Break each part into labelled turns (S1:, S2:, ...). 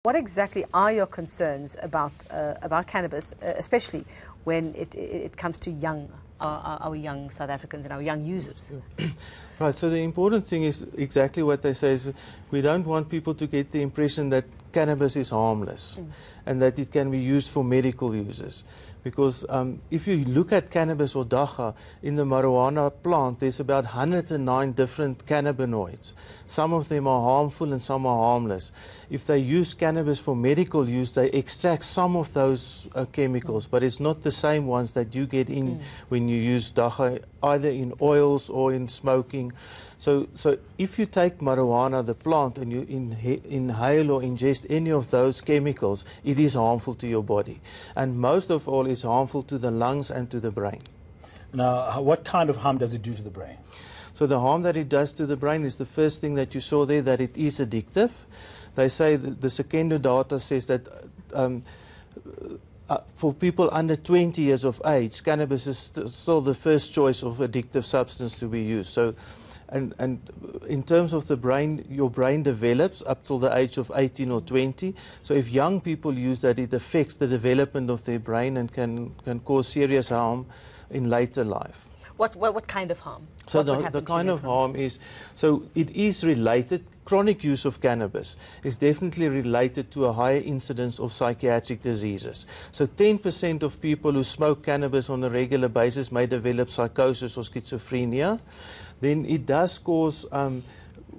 S1: What exactly are your concerns about cannabis, especially when it comes to our young South Africans and our young users?
S2: Right, so the important thing is exactly what they say is we don't want people to get the impression that cannabis is harmless and that it can be used for medical uses. Because if you look at cannabis or dagga in the marijuana plant, there's about 109 different cannabinoids. Some of them are harmful and some are harmless. If they use cannabis for medical use, they extract some of those chemicals, but it's not the same ones that you get in when you use dagga, either in oils or in smoking. So if you take marijuana, the plant, and you inhale or ingest any of those chemicals, it is harmful to your body. And most of all, it's harmful to the lungs and to the brain.
S3: Now, what kind of harm does it do to the brain?
S2: So the harm that it does to the brain is the first thing that you saw there, that it is addictive. They say that the Secendo data says that for people under 20 years of age, cannabis is still the first choice of addictive substance to be used. So, and in terms of the brain, your brain develops up till the age of 18 or 20. So if young people use that, it affects the development of their brain and can cause serious harm in later life.
S1: What kind of harm?
S2: So the kind of harm is, so it is related, chronic use of cannabis is definitely related to a higher incidence of psychiatric diseases. So 10% of people who smoke cannabis on a regular basis may develop psychosis or schizophrenia. Then it does cause,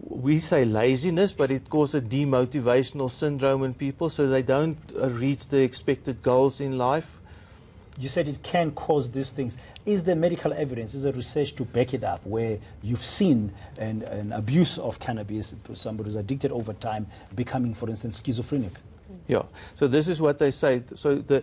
S2: we say laziness, but it causes a demotivational syndrome in people, so they don't reach the expected goals in life.
S3: You said it can cause these things. Is there medical evidence, is there research to back it up where you've seen an abuse of cannabis, somebody who's addicted over time becoming, for instance, schizophrenic?
S2: Yeah, so this is what they say. So the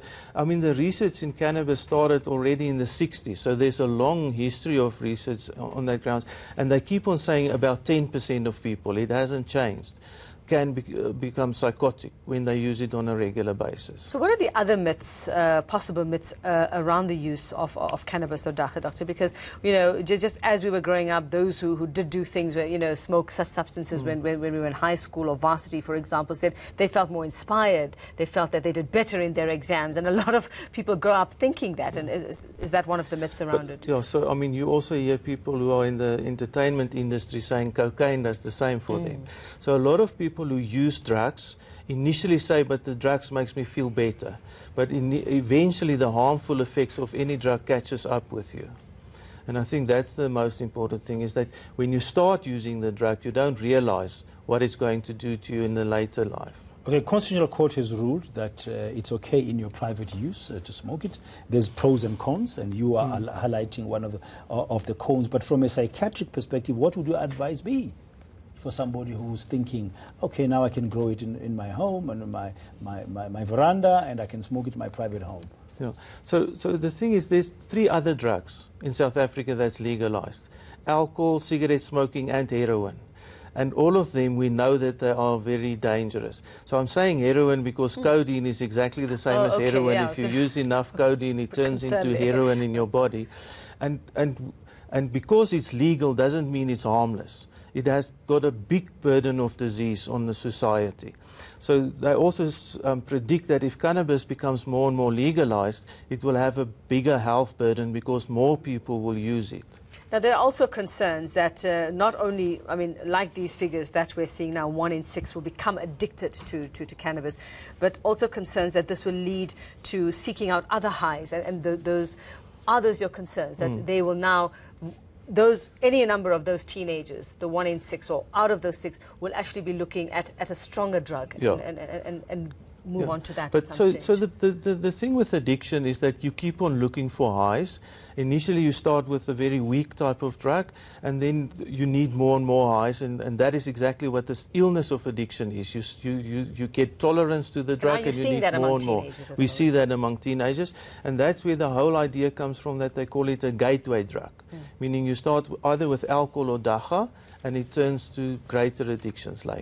S2: research in cannabis started already in the 60s, so there's a long history of research on that grounds, and they keep on saying about 10% of people, it hasn't changed, can become psychotic when they use it on a regular basis.
S1: So what are the other myths, possible myths around the use of cannabis or dagga, doctor? Because, you know, just as we were growing up, those who did do things where, you know, smoke such substances when we were in high school or varsity, for example, said they felt more inspired, they felt that they did better in their exams, and a lot of people grow up thinking that, and is that one of the myths around it?
S2: Yeah, so I mean, you also hear people who are in the entertainment industry saying cocaine does the same for them. So a lot of people who use drugs initially say, but the drugs makes me feel better. But eventually the harmful effects of any drug catches up with you. And I think that's the most important thing, is that when you start using the drug, you don't realize what it's going to do to you in the later life.
S3: Okay, Constitutional Court has ruled that it's okay in your private use to smoke it. There's pros and cons, and you are highlighting one of the cons. But from a psychiatric perspective, what would your advice be for somebody who's thinking, okay, now I can grow it in my home and my veranda, and I can smoke it in my private home?
S2: Yeah. So the thing is, there's 3 other drugs in South Africa that's legalized: alcohol, cigarette smoking, and heroin. And all of them, we know that they are very dangerous. So I'm saying heroin because codeine is exactly the same as heroin. Yeah. If you use enough codeine, it turns into heroin in your body. And because it's legal doesn't mean it's harmless. It has got a big burden of disease on the society. So they also predict that if cannabis becomes more and more legalized, it will have a bigger health burden because more people will use it.
S1: Now, there are also concerns that not only, I mean, like these figures that we're seeing now, 1 in 6 will become addicted to cannabis, but also concerns that this will lead to seeking out other highs. And are those your concerns, that they will now, any number of those teenagers, the 1 in 6 or out of those 6, will actually be looking at a stronger drug and move on to that.
S2: But so the thing with addiction is that you keep on looking for highs. Initially you start with a very weak type of drug, and then you need more and more highs, and that is exactly what this illness of addiction is. You get tolerance to the drug, and you need more and more. We see that among teenagers, and that's where the whole idea comes from, that they call it a gateway drug, meaning you start either with alcohol or dagga, and it turns to greater addictions like